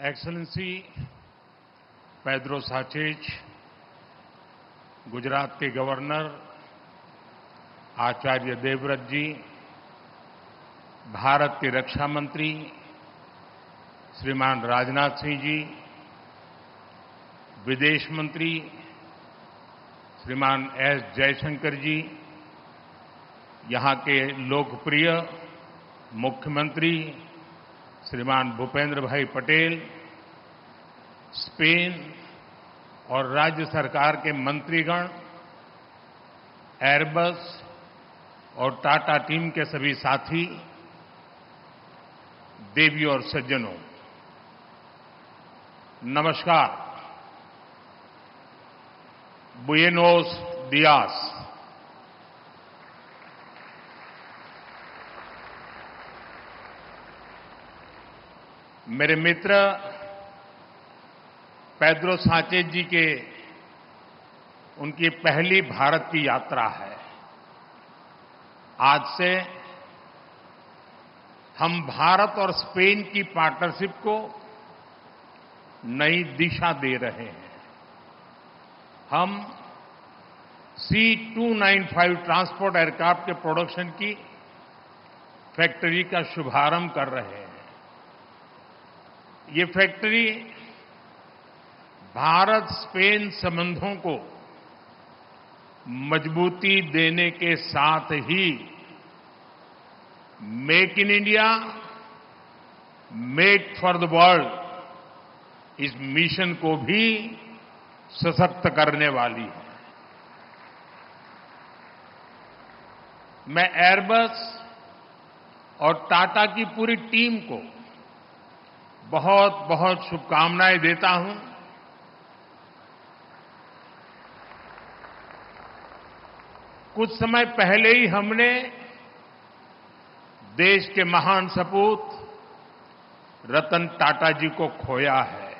Excellency Pedro साnchez, Gujarat के governor Acharya Devvrat जी, भारत के रक्षा मंत्री श्रीमान राजनाथ सिंह जी, विदेश मंत्री श्रीमान एस जयशंकर जी, यहां के लोकप्रिय मुख्यमंत्री श्रीमान भूपेंद्र भाई पटेल, स्पेन और राज्य सरकार के मंत्रीगण, एयरबस और टाटा टीम के सभी साथी, देवी और सज्जनों, नमस्कार। बुएनोस दियास। मेरे मित्र पेड्रो साnchez जी के उनकी पहली भारत की यात्रा है। आज से हम भारत और स्पेन की पार्टनरशिप को नई दिशा दे रहे हैं। हम C295 ट्रांसपोर्ट एयरक्राफ्ट के प्रोडक्शन की फैक्ट्री का शुभारंभ कर रहे हैं। ये फैक्ट्री भारत स्पेन संबंधों को मजबूती देने के साथ ही make in India, make for the world इस मिशन को भी सशक्त करने वाली है। मैं एयरबस और टाटा की पूरी टीम को बहुत बहुत शुभकामनाएं देता हूं। कुछ समय पहले ही हमने देश के महान सपूत रतन टाटा जी को खोया है।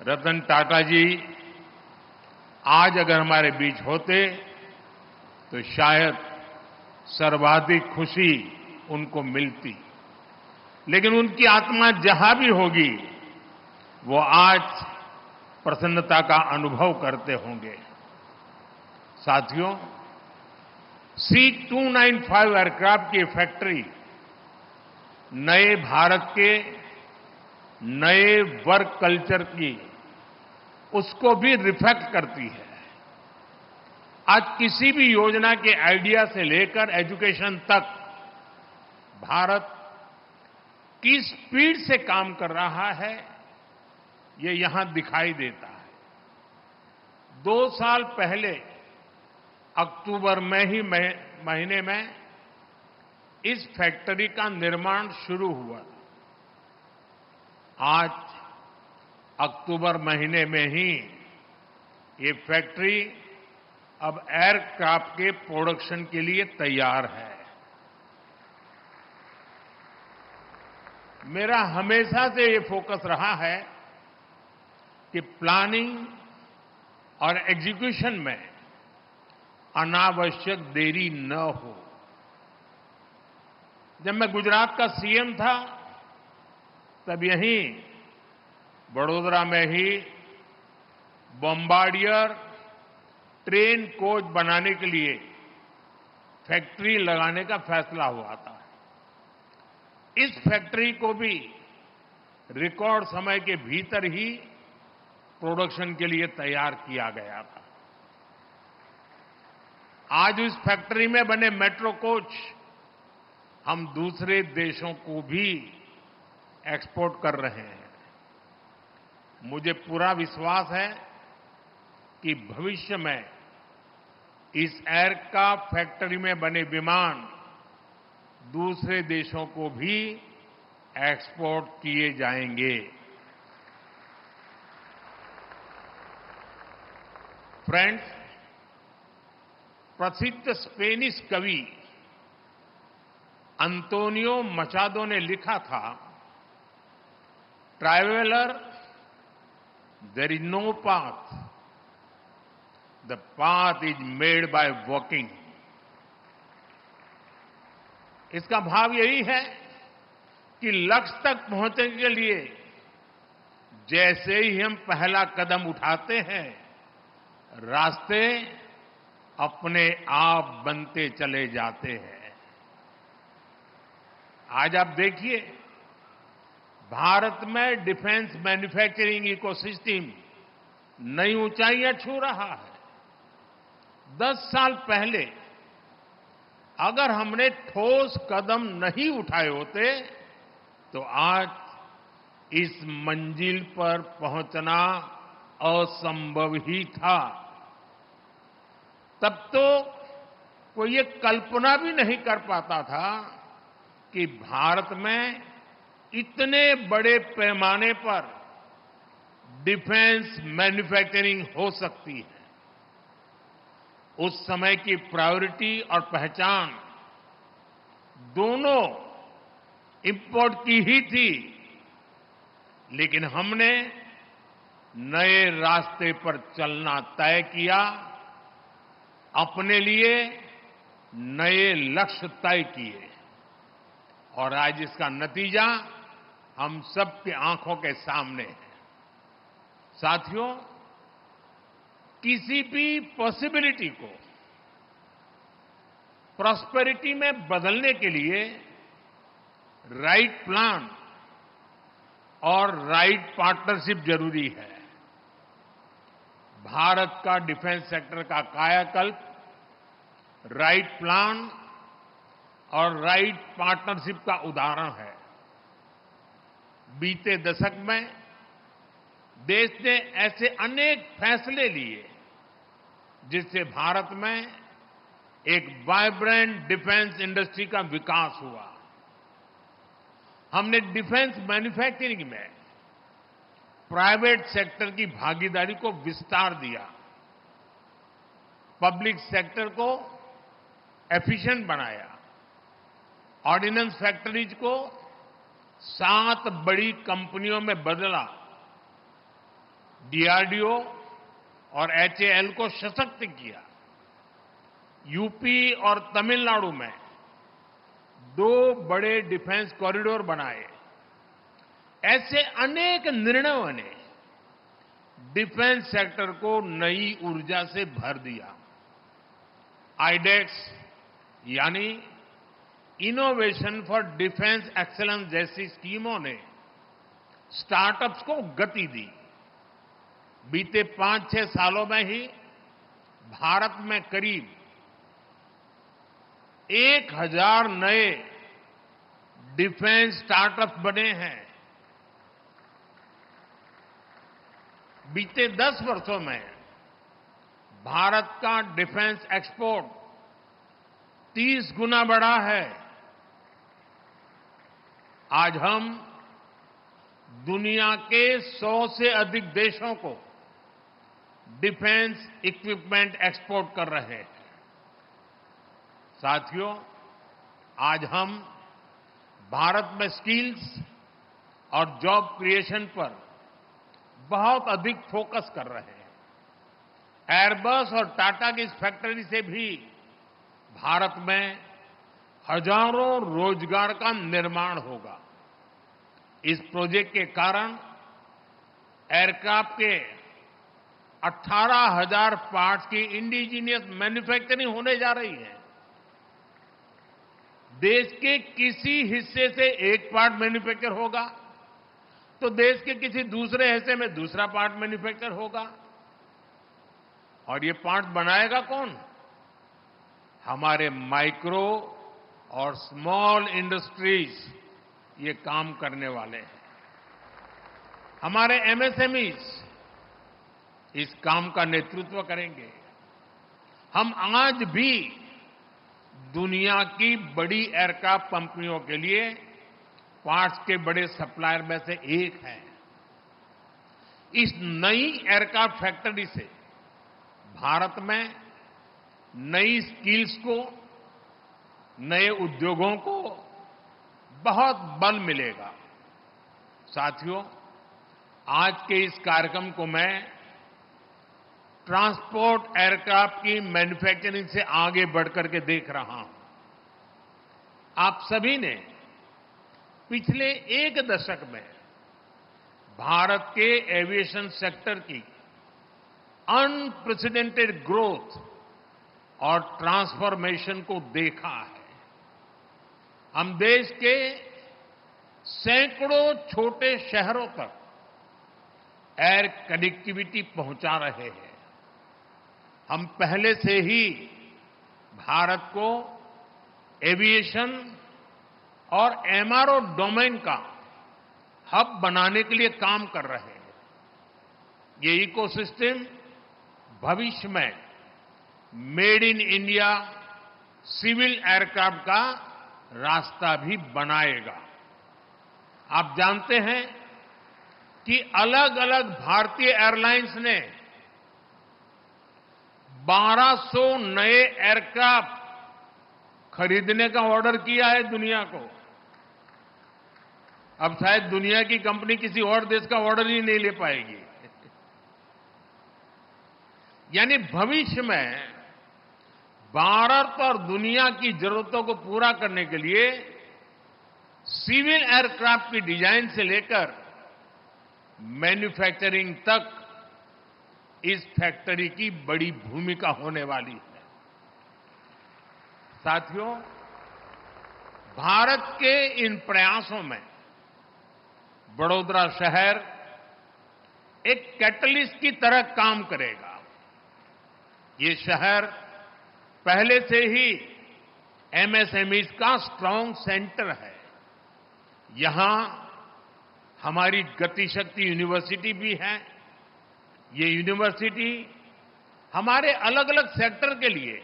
रतन टाटा जी आज अगर हमारे बीच होते तो शायद सर्वाधिक खुशी उनको मिलती, लेकिन उनकी आत्मा जहां भी होगी वो आज प्रसन्नता का अनुभव करते होंगे। साथियों, C295 एयरक्राफ्ट की फैक्ट्री नए भारत के नए वर्क कल्चर की उसको भी रिफ्लेक्ट करती है। आज किसी भी योजना के आइडिया से लेकर एजुकेशन तक भारत किस स्पीड से काम कर रहा है ये यहां दिखाई देता है। 2 साल पहले अक्टूबर में ही महीने में इस फैक्ट्री का निर्माण शुरू हुआ। आज अक्टूबर महीने में ही ये फैक्ट्री अब एयरक्राफ्ट के प्रोडक्शन के लिए तैयार है। मेरा हमेशा से ये फोकस रहा है कि प्लानिंग और एग्जीक्यूशन में अनावश्यक देरी न हो। जब मैं गुजरात का सीएम था तब यहीं बड़ोदरा में ही बॉम्बार्डियर ट्रेन कोच बनाने के लिए फैक्ट्री लगाने का फैसला हुआ था। इस फैक्ट्री को भी रिकॉर्ड समय के भीतर ही प्रोडक्शन के लिए तैयार किया गया था। आज इस फैक्ट्री में बने मेट्रो कोच हम दूसरे देशों को भी एक्सपोर्ट कर रहे हैं। मुझे पूरा विश्वास है कि भविष्य में इस एयरक्राफ्ट फैक्ट्री में बने विमान दूसरे देशों को भी एक्सपोर्ट किए जाएंगे। फ्रेंड्स, प्रसिद्ध स्पेनिश कवि अंतोनियो मचादो ने लिखा था, traveller there is no path, the path is made by walking. इसका भाव यही है कि लक्ष्य तक पहुंचने के लिए जैसे ही हम पहला कदम उठाते हैं, रास्ते अपने आप बनते चले जाते हैं। आज आप देखिए, भारत में डिफेंस मैन्युफैक्चरिंग इकोसिस्टम नई ऊंचाइयां छू रहा है। 10 साल पहले अगर हमने ठोस कदम नहीं उठाए होते तो आज इस मंजिल पर पहुंचना असंभव ही था। तब तो कोई ये कल्पना भी नहीं कर पाता था कि भारत में इतने बड़े पैमाने पर डिफेंस मैन्युफैक्चरिंग हो सकती है। उस समय की प्रायोरिटी और पहचान दोनों इंपोर्ट की ही थी, लेकिन हमने नए रास्ते पर चलना तय किया, अपने लिए नए लक्ष्य तय किए और आज इसका नतीजा हम सबकी आंखों के सामने है। साथियों, किसी भी पॉसिबिलिटी को प्रॉस्पेरिटी में बदलने के लिए राइट प्लान और राइट पार्टनरशिप जरूरी है। भारत का डिफेंस सेक्टर का कायाकल्प राइट प्लान और राइट पार्टनरशिप का उदाहरण है। बीते दशक में देश ने ऐसे अनेक फैसले लिए जिससे भारत में एक वाइब्रेंट डिफेंस इंडस्ट्री का विकास हुआ। हमने डिफेंस मैन्युफैक्चरिंग में प्राइवेट सेक्टर की भागीदारी को विस्तार दिया, पब्लिक सेक्टर को एफिशिएंट बनाया, ऑर्डिनेंस फैक्ट्रीज को 7 बड़ी कंपनियों में बदला, डीआरडीओ और एचएएल को सशक्त किया, यूपी और तमिलनाडु में 2 बड़े डिफेंस कॉरिडोर बनाए। ऐसे अनेक निर्णयों ने डिफेंस सेक्टर को नई ऊर्जा से भर दिया। आईडेक्स यानी इनोवेशन फॉर डिफेंस एक्सीलेंस जैसी स्कीमों ने स्टार्टअप्स को गति दी। बीते 5-6 सालों में ही भारत में करीब 1000 नए डिफेंस स्टार्टअप्स बने हैं। बीते 10 वर्षों में भारत का डिफेंस एक्सपोर्ट 30 गुना बढ़ा है। आज हम दुनिया के 100 से अधिक देशों को डिफेंस इक्विपमेंट एक्सपोर्ट कर रहे हैं। साथियों, आज हम भारत में स्किल्स और जॉब क्रिएशन पर बहुत अधिक फोकस कर रहे हैं। एयरबस और टाटा की इस फैक्ट्री से भी भारत में हजारों रोजगार का निर्माण होगा। इस प्रोजेक्ट के कारण एयरक्राफ्ट के 18,000 पार्ट्स की इंडिजीनियस मैन्युफैक्चरिंग होने जा रही है। देश के किसी हिस्से से एक पार्ट मैन्युफैक्चर होगा तो देश के किसी दूसरे हिस्से में दूसरा पार्ट मैन्युफैक्चर होगा। और ये पार्ट बनाएगा कौन? हमारे माइक्रो और स्मॉल इंडस्ट्रीज ये काम करने वाले हैं। हमारे एमएसएमईज इस काम का नेतृत्व करेंगे। हम आज भी दुनिया की बड़ी एयरक्राफ्ट कंपनियों के लिए पार्ट्स के बड़े सप्लायर में से एक है। इस नई एयरक्राफ्ट फैक्ट्री से भारत में नई स्किल्स को, नए उद्योगों को बहुत बल मिलेगा। साथियों, आज के इस कार्यक्रम को मैं ट्रांसपोर्ट एयरक्राफ्ट की मैन्युफैक्चरिंग से आगे बढ़कर के देख रहा हूं। आप सभी ने पिछले एक दशक में भारत के एविएशन सेक्टर की अनप्रेसिडेंटेड ग्रोथ और ट्रांसफॉर्मेशन को देखा है। हम देश के सैकड़ों छोटे शहरों तक एयर कनेक्टिविटी पहुंचा रहे हैं। हम पहले से ही भारत को एविएशन और एमआरओ डोमेन का हब बनाने के लिए काम कर रहे हैं। ये इकोसिस्टम भविष्य में made in India civil aircraft का रास्ता भी बनाएगा। आप जानते हैं कि अलग अलग भारतीय एयरलाइंस ने 1200 नए एयरक्राफ्ट खरीदने का ऑर्डर किया है दुनिया को। अब शायद दुनिया की कंपनी किसी और देश का ऑर्डर ही नहीं ले पाएगी। यानी भविष्य में भारत और दुनिया की जरूरतों को पूरा करने के लिए सिविल एयरक्राफ्ट की डिजाइन से लेकर मैन्युफैक्चरिंग तक इस फैक्ट्री की बड़ी भूमिका होने वाली है। साथियों, भारत के इन प्रयासों में वडोदरा शहर एक कैटलिस्ट की तरह काम करेगा। ये शहर पहले से ही एमएसएमईज का स्ट्रांग सेंटर है। यहां हमारी गतिशक्ति यूनिवर्सिटी भी है। ये यूनिवर्सिटी हमारे अलग अलग सेक्टर के लिए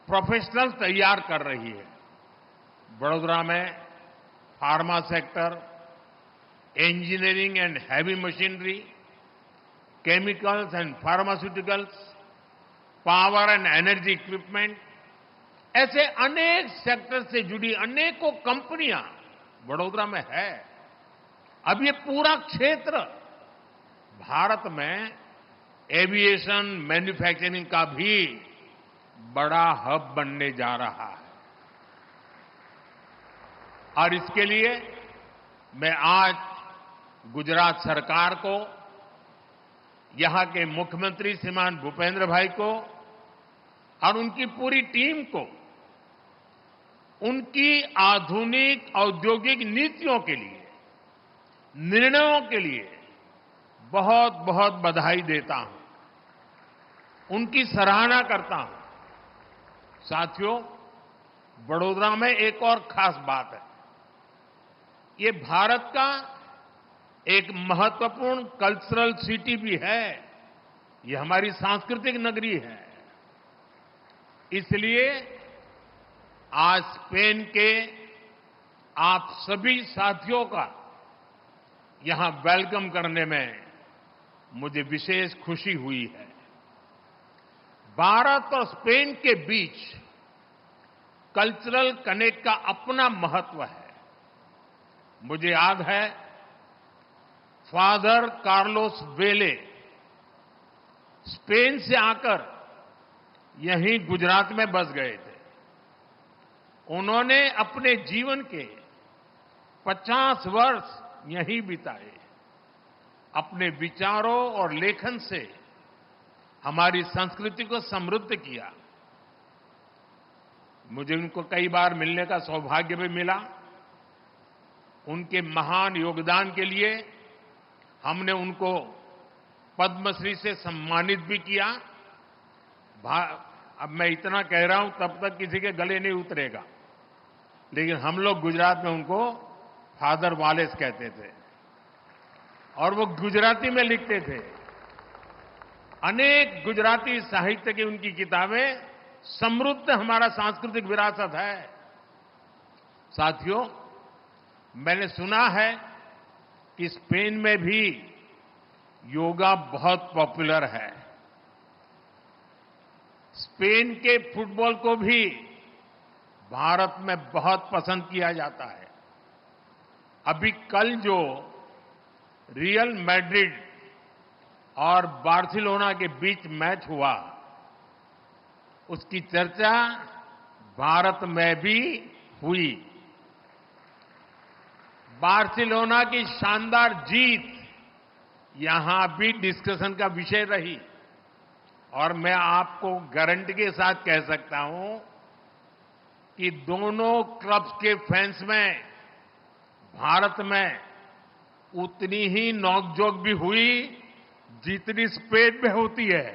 प्रोफेशनल तैयार कर रही है। वडोदरा में pharma sector, engineering and heavy machinery, chemicals and pharmaceuticals, power and energy equipment, ऐसे अनेक सेक्टर से जुड़ी अनेकों कंपनियां वडोदरा में है। अब ये पूरा क्षेत्र भारत में एविएशन मैन्युफैक्चरिंग का भी बड़ा हब बनने जा रहा है। और इसके लिए मैं आज गुजरात सरकार को, यहां के मुख्यमंत्री श्रीमान भूपेंद्र भाई को और उनकी पूरी टीम को उनकी आधुनिक औद्योगिक नीतियों के लिए, निर्णयों के लिए बहुत बहुत बधाई देता हूं, उनकी सराहना करता हूं। साथियों, वडोदरा में एक और खास बात है। ये भारत का एक महत्वपूर्ण कल्चरल सिटी भी है। ये हमारी सांस्कृतिक नगरी है। इसलिए आज स्पेन के आप सभी साथियों का यहां वेलकम करने में मुझे विशेष खुशी हुई है। भारत और स्पेन के बीच कल्चरल कनेक्ट का अपना महत्व है। मुझे याद है, फादर कार्लोस वेले स्पेन से आकर यहीं गुजरात में बस गए थे। उन्होंने अपने जीवन के 50 वर्ष यहीं बिताए। अपने विचारों और लेखन से हमारी संस्कृति को समृद्ध किया। मुझे उनको कई बार मिलने का सौभाग्य भी मिला। उनके महान योगदान के लिए हमने उनको पद्मश्री से सम्मानित भी किया। अब मैं इतना कह रहा हूं, तब तक किसी के गले नहीं उतरेगा, लेकिन हम लोग गुजरात में उनको फादर वालेस कहते थे और वो गुजराती में लिखते थे। अनेक गुजराती साहित्य की उनकी किताबें समृद्ध हमारा सांस्कृतिक विरासत है। साथियों, मैंने सुना है कि स्पेन में भी योगा बहुत पॉपुलर है। स्पेन के फुटबॉल को भी भारत में बहुत पसंद किया जाता है। अभी कल जो रियल मैड्रिड और बार्सिलोना के बीच मैच हुआ, उसकी चर्चा भारत में भी हुई। बार्सिलोना की शानदार जीत यहां भी डिस्कशन का विषय रही और मैं आपको गारंटी के साथ कह सकता हूं कि दोनों क्लब्स के फैंस में भारत में उतनी ही नोकझोंक भी हुई जितनी स्पेन में होती है।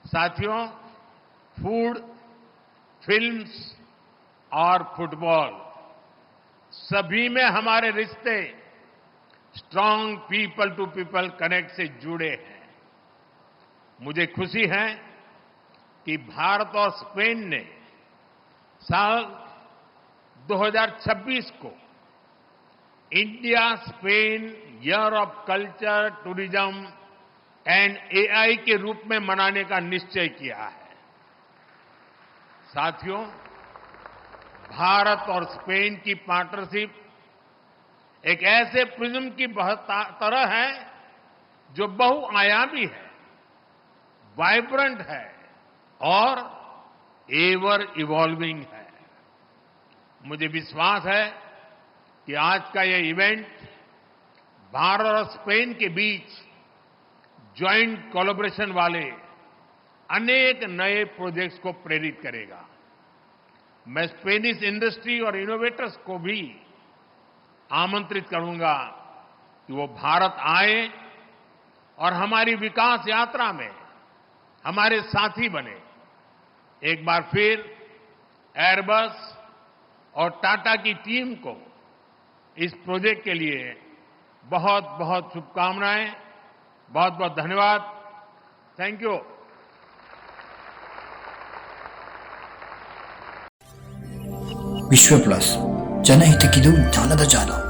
साथियों, फूड, फिल्म्स और फुटबॉल सभी में हमारे रिश्ते strong people to people connect से जुड़े हैं। मुझे खुशी है कि भारत और स्पेन ने साल 2026 को India Spain year of culture, tourism and AI के रूप में मनाने का निश्चय किया है। साथियों, भारत और स्पेन की पार्टनरशिप एक ऐसे प्रिज्म की तरह है जो बहुआयामी है, वाइब्रेंट है और एवर इवॉल्विंग है। मुझे विश्वास है कि आज का यह इवेंट भारत और स्पेन के बीच ज्वाइंट कोलैबोरेशन वाले अनेक नए प्रोजेक्ट्स को प्रेरित करेगा। मैं स्पेनिश इंडस्ट्री और इनोवेटर्स को भी आमंत्रित करूंगा कि वो भारत आए और हमारी विकास यात्रा में हमारे साथी बने। एक बार फिर एयरबस और टाटा की टीम को इस प्रोजेक्ट के लिए बहुत बहुत शुभकामनाएं, बहुत बहुत धन्यवाद। Thank you. ವಿಶ್ವ ಪ್ಲಸ್ ಜನಹಿತಕ್ಕಿದು ಜ್ಞಾನದ ಜಾಲ.